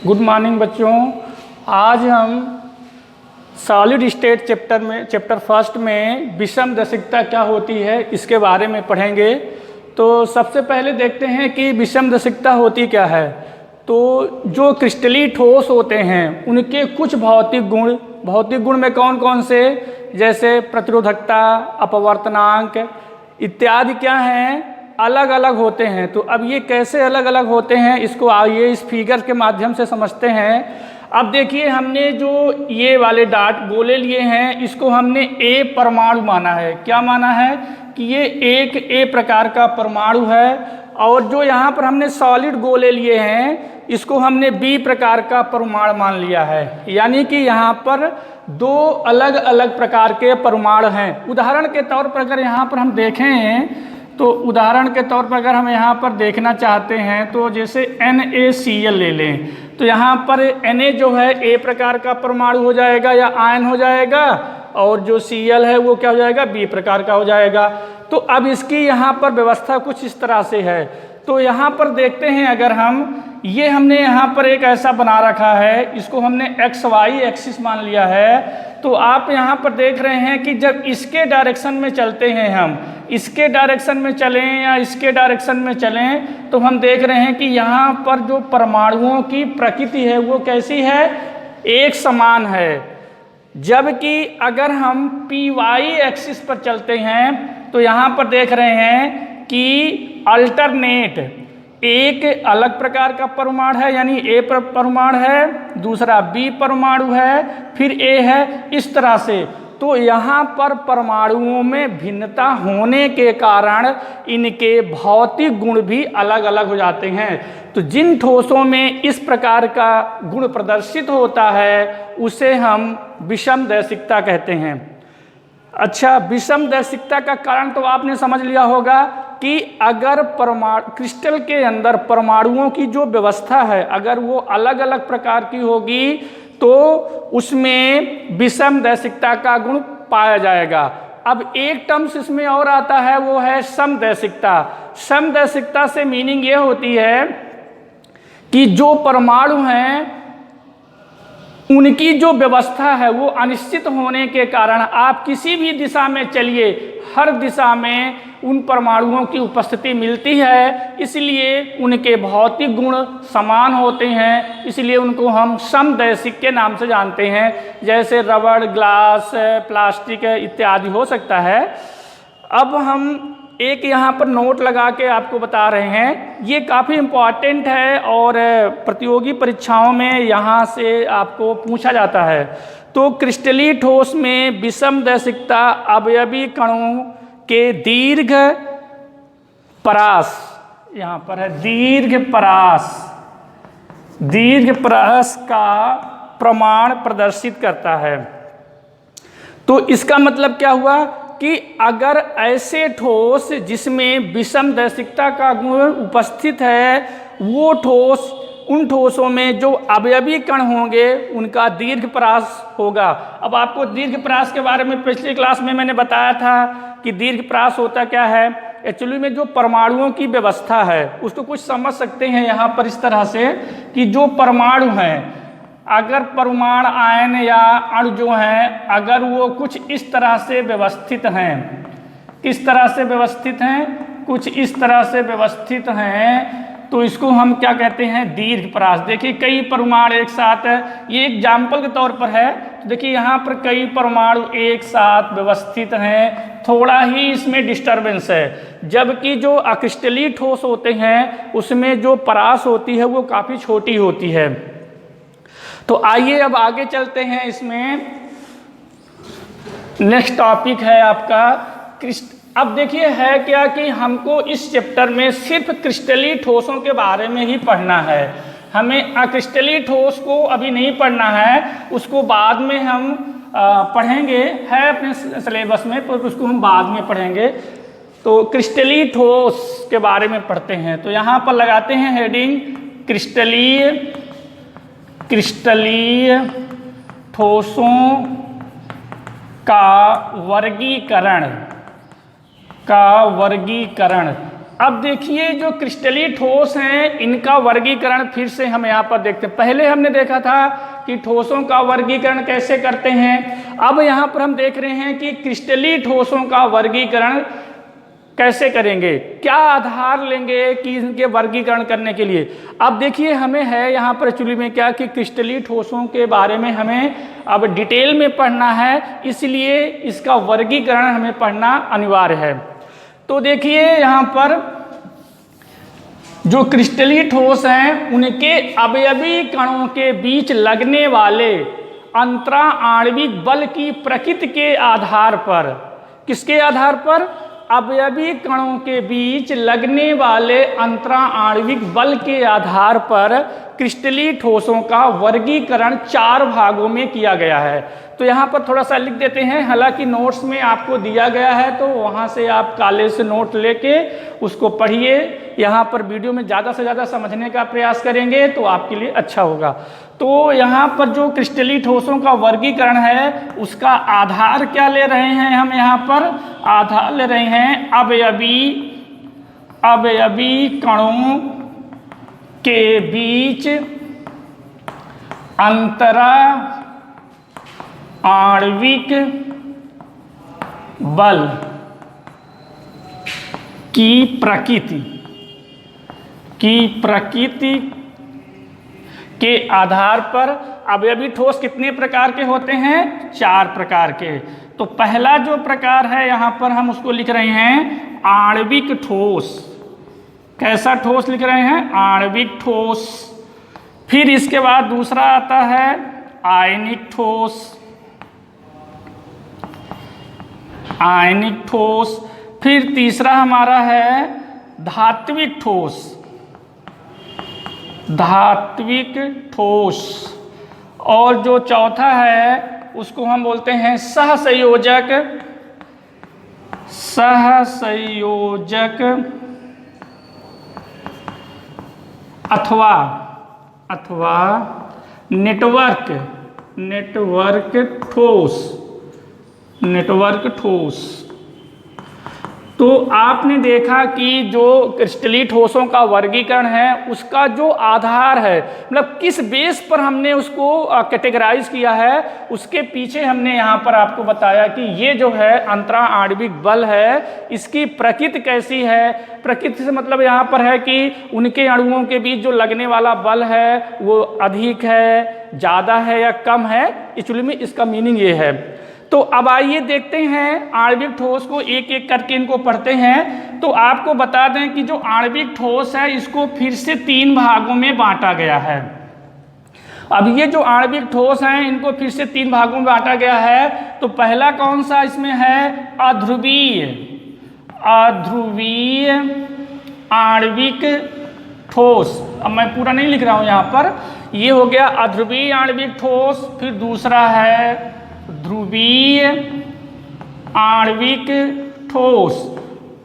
Good morning बच्चों। आज हम सॉलिड स्टेट चैप्टर फर्स्ट में विषमदशिकता क्या होती है इसके बारे में पढ़ेंगे। तो सबसे पहले देखते हैं कि विषमदशिकता होती क्या है। तो जो क्रिस्टलीय ठोस होते हैं उनके कुछ भौतिक गुण में कौन कौन से, जैसे प्रतिरोधकता, अपवर्तनांक इत्यादि क्या हैं, अलग अलग होते हैं। तो अब ये कैसे अलग अलग होते हैं इसको आइए इस फिगर के माध्यम से समझते हैं। अब देखिए, हमने जो ये वाले डाट गोले लिए हैं इसको हमने ए परमाणु माना है। क्या माना है कि ये एक ए प्रकार का परमाणु है। और जो यहाँ पर हमने सॉलिड गोले लिए हैं इसको हमने बी प्रकार का परमाणु मान लिया है। यानी कि यहाँ पर दो अलग अलग प्रकार के परमाणु हैं। उदाहरण के तौर पर अगर यहाँ पर हम देखें तो उदाहरण के तौर पर अगर हम यहाँ पर देखना चाहते हैं तो जैसे NaCl ले लें तो यहाँ पर Na जो है ए प्रकार का परमाणु हो जाएगा या आयन हो जाएगा, और जो Cl है वो क्या हो जाएगा, बी प्रकार का हो जाएगा। तो अब इसकी यहाँ पर व्यवस्था कुछ इस तरह से है। तो यहाँ पर देखते हैं, अगर हमने यहाँ पर एक ऐसा बना रखा है, इसको हमने XY एक्सिस मान लिया है। तो आप यहाँ पर देख रहे हैं कि जब इसके डायरेक्शन में चलते हैं, हम इसके डायरेक्शन में चलें या इसके डायरेक्शन में चलें, तो हम देख रहे हैं कि यहाँ पर जो परमाणुओं की प्रकृति है वो कैसी है, एक समान है। जबकि अगर हम PY एक्सिस पर चलते हैं तो यहाँ पर देख रहे हैं कि अल्टरनेट एक अलग प्रकार का परमाणु है, यानी ए परमाणु है, दूसरा बी परमाणु है, फिर ए है, इस तरह से। तो यहाँ पर परमाणुओं में भिन्नता होने के कारण इनके भौतिक गुण भी अलग अलग हो जाते हैं। तो जिन ठोसों में इस प्रकार का गुण प्रदर्शित होता है उसे हम विषमदैशिकता कहते हैं। अच्छा, विषमदैशिकता का कारण तो आपने समझ लिया होगा कि अगर क्रिस्टल के अंदर परमाणुओं की जो व्यवस्था है अगर वो अलग अलग प्रकार की होगी तो उसमें विषमदैशिकता का गुण पाया जाएगा। अब एक टर्म्स इसमें और आता है, वो है समदैशिकता। समदैशिकता से मीनिंग ये होती है कि जो परमाणु हैं उनकी जो व्यवस्था है वो अनिश्चित होने के कारण आप किसी भी दिशा में चलिए, हर दिशा में उन परमाणुओं की उपस्थिति मिलती है, इसलिए उनके भौतिक गुण समान होते हैं, इसलिए उनको हम समदैशिक के नाम से जानते हैं। जैसे रबड़, ग्लास, प्लास्टिक इत्यादि हो सकता है। अब हम एक यहाँ पर नोट लगा के आपको बता रहे हैं, ये काफ़ी इम्पॉर्टेंट है और प्रतियोगी परीक्षाओं में यहाँ से आपको पूछा जाता है। तो क्रिस्टलीय ठोस में विषमदैशिकता अवयवी कणों के दीर्घ परास, यहाँ पर है दीर्घ परास का प्रमाण प्रदर्शित करता है। तो इसका मतलब क्या हुआ कि अगर ऐसे ठोस जिसमें विषमदैशिकता का गुण उपस्थित है वो ठोस, उन ठोसों में जो अवयवी कण होंगे उनका दीर्घपरास होगा। अब आपको दीर्घपरास के बारे में पिछली क्लास में मैंने बताया था कि दीर्घपरास होता क्या है। एक्चुअली में जो परमाणुओं की व्यवस्था है उसको कुछ समझ सकते हैं यहाँ पर इस तरह से कि जो परमाणु हैं, अगर परमाणु, आयन या अणु जो हैं अगर वो कुछ इस तरह से व्यवस्थित हैं, किस तरह से व्यवस्थित हैं, कुछ इस तरह से व्यवस्थित हैं, तो इसको हम क्या कहते हैं, दीर्घपरास। देखिए कई परमाणु एक साथ, ये एग्जाम्पल के तौर पर है। तो देखिए यहाँ पर कई परमाणु एक साथ व्यवस्थित हैं, थोड़ा ही इसमें डिस्टर्बेंस है। जबकि जो अक्रिस्टलीय ठोस होते हैं उसमें जो परास होती है वो काफ़ी छोटी होती है। तो आइए अब आगे चलते हैं। इसमें नेक्स्ट टॉपिक है आपका अब देखिए है क्या कि हमको इस चैप्टर में सिर्फ क्रिस्टलीय ठोसों के बारे में ही पढ़ना है। हमें अक्रिस्टलीय ठोस को अभी नहीं पढ़ना है, उसको बाद में हम पढ़ेंगे, है अपने सिलेबस में, पर उसको हम बाद में पढ़ेंगे। तो क्रिस्टलीय ठोस के बारे में पढ़ते हैं। तो यहाँ पर लगाते हैं हेडिंग क्रिस्टलीय ठोसों का वर्गीकरण अब देखिए जो क्रिस्टलीय ठोस हैं इनका वर्गीकरण फिर से हम यहाँ पर देखते हैं। पहले हमने देखा था कि ठोसों का वर्गीकरण कैसे करते हैं, अब यहाँ पर हम देख रहे हैं कि क्रिस्टलीय ठोसों का वर्गीकरण कैसे करेंगे, क्या आधार लेंगे कि इनके वर्गीकरण करने के लिए। अब देखिए हमें है यहाँ पर एक्चुअली में क्या कि क्रिस्टलीय ठोसों के बारे में हमें अब डिटेल में पढ़ना है, इसलिए इसका वर्गीकरण हमें पढ़ना अनिवार्य है। तो देखिए यहाँ पर जो क्रिस्टलीय ठोस हैं उनके अवयवी कणों के बीच लगने वाले अंतरा आणविक बल की प्रकृति के आधार पर, किसके आधार पर, अवयवी कणों के बीच लगने वाले अंतरा आणविक बल के आधार पर क्रिस्टलीय ठोसों का वर्गीकरण 4 भागों में किया गया है। तो यहाँ पर थोड़ा सा लिख देते हैं, हालांकि नोट्स में आपको दिया गया है तो वहाँ से आप कॉलेज से नोट लेके उसको पढ़िए। यहाँ पर वीडियो में ज़्यादा से ज़्यादा समझने का प्रयास करेंगे तो आपके लिए अच्छा होगा। तो यहाँ पर जो क्रिस्टलीय ठोसों का वर्गीकरण है उसका आधार क्या ले रहे हैं, हम यहाँ पर आधार ले रहे हैं अवयवी कणों के बीच अंतरा आणविक बल की प्रकृति के आधार पर अवयवी ठोस कितने प्रकार के होते हैं, 4 प्रकार के। तो पहला जो प्रकार है यहाँ पर हम उसको लिख रहे हैं आणविक ठोस। कैसा ठोस लिख रहे हैं, आणविक ठोस। फिर इसके बाद दूसरा आता है आयनिक ठोस। फिर तीसरा हमारा है धात्विक ठोस। और जो चौथा है उसको हम बोलते हैं सहसंयोजक अथवा नेटवर्क ठोस। तो आपने देखा कि जो क्रिस्टलीय ठोसों का वर्गीकरण है उसका जो आधार है, मतलब किस बेस पर हमने उसको कैटेगराइज किया है, उसके पीछे हमने यहाँ पर आपको बताया कि ये जो है अंतरा आणविक बल है, इसकी प्रकृति कैसी है। प्रकृति से मतलब यहाँ पर है कि उनके अणुओं के बीच जो लगने वाला बल है वो अधिक है, ज़्यादा है या कम है, एक्चुअली में इसका मीनिंग ये है। तो अब आइए देखते हैं आणविक ठोस को एक एक करके इनको पढ़ते हैं। तो आपको बता दें कि जो आणविक ठोस है इसको फिर से 3 भागों में बांटा गया है। अब ये जो आणविक ठोस हैं इनको फिर से 3 भागों में बांटा गया है। तो पहला कौन सा इसमें है, अध्रुवीय आणविक ठोस। अब मैं पूरा नहीं लिख रहा हूँ यहाँ पर, ये हो गया अध्रुवीय आणविक ठोस। फिर दूसरा है ध्रुवीय आणविक ठोस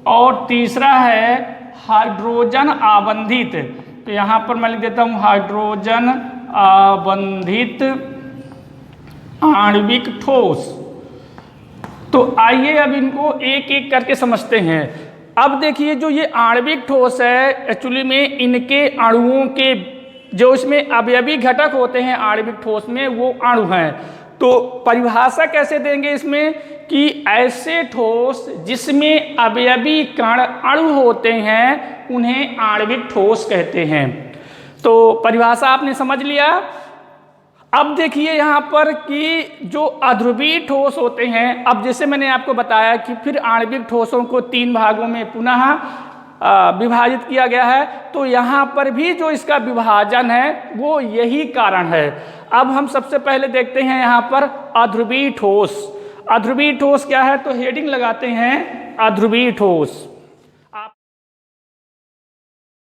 और तीसरा है हाइड्रोजन आबंधित। तो यहाँ पर मैं लिख देता हूँ हाइड्रोजन आबंधित आणविक ठोस। तो आइए अब इनको एक एक करके समझते हैं। अब देखिए जो ये आणविक ठोस है एक्चुअली में इनके अणुओं के जो इसमें अवयवी घटक होते हैं आणविक ठोस में वो अणु हैं। तो परिभाषा कैसे देंगे इसमें कि ऐसे ठोस जिसमें अवयवी कण अणु होते हैं उन्हें आणविक ठोस कहते हैं। तो परिभाषा आपने समझ लिया। अब देखिए यहाँ पर कि जो अध्रुवीय ठोस होते हैं, अब जैसे मैंने आपको बताया कि फिर आणविक ठोसों को 3 भागों में पुनः विभाजित किया गया है। तो यहाँ पर भी जो इसका विभाजन है वो यही कारण है। अब हम सबसे पहले देखते हैं यहाँ पर अध्रुवीय ठोस। अध्रुवीय ठोस क्या है, तो हेडिंग लगाते हैं अध्रुवीय ठोस।